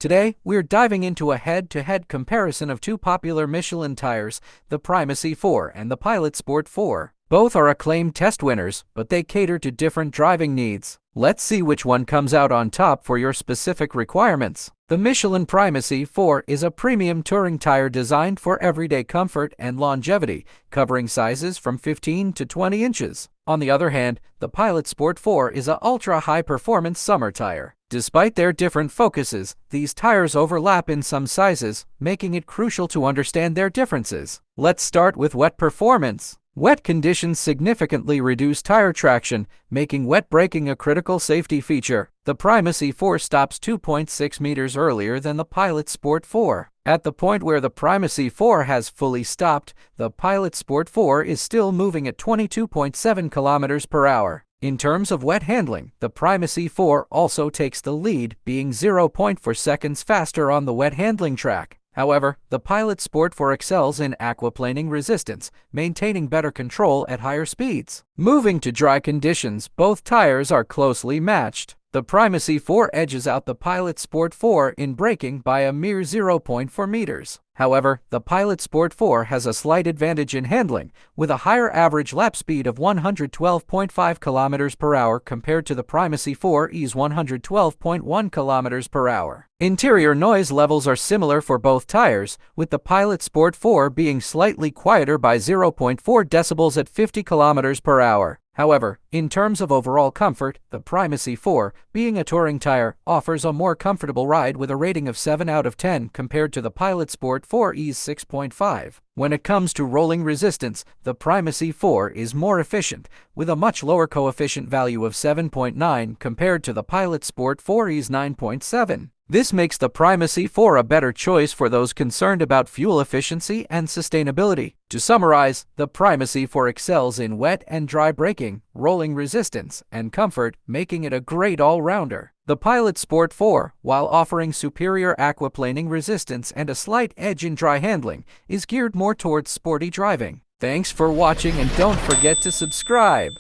Today, we're diving into a head-to-head comparison of two popular Michelin tires, the Primacy 4 and the Pilot Sport 4. Both are acclaimed test winners, but they cater to different driving needs. Let's see which one comes out on top for your specific requirements. The Michelin Primacy 4 is a premium touring tire designed for everyday comfort and longevity, covering sizes from 15 to 20 inches. On the other hand, the Pilot Sport 4 is an ultra-high-performance summer tire. Despite their different focuses, these tires overlap in some sizes, making it crucial to understand their differences. Let's start with wet performance. Wet conditions significantly reduce tire traction, making wet braking a critical safety feature. The Primacy 4 stops 2.6 meters earlier than the Pilot Sport 4. At the point where the Primacy 4 has fully stopped, the Pilot Sport 4 is still moving at 22.7 kilometers per hour. In terms of wet handling, the Primacy 4 also takes the lead, being 0.4 seconds faster on the wet handling track. However, the Pilot Sport 4 excels in aquaplaning resistance, maintaining better control at higher speeds. Moving to dry conditions, both tires are closely matched. The Primacy 4 edges out the Pilot Sport 4 in braking by a mere 0.4 meters. However, the Pilot Sport 4 has a slight advantage in handling, with a higher average lap speed of 112.5 kilometers per hour compared to the Primacy 4's 112.1 kilometers per hour. Interior noise levels are similar for both tires, with the Pilot Sport 4 being slightly quieter by 0.4 decibels at 50 kilometers per hour. However, in terms of overall comfort, the Primacy 4, being a touring tire, offers a more comfortable ride with a rating of 7 out of 10 compared to the Pilot Sport 4's 6.5. When it comes to rolling resistance, the Primacy 4 is more efficient, with a much lower coefficient value of 7.9 compared to the Pilot Sport 4's 9.7. This makes the Primacy 4 a better choice for those concerned about fuel efficiency and sustainability. To summarize, the Primacy 4 excels in wet and dry braking, rolling resistance, and comfort, making it a great all-rounder. The Pilot Sport 4, while offering superior aquaplaning resistance and a slight edge in dry handling, is geared more towards sporty driving. Thanks for watching, and don't forget to subscribe.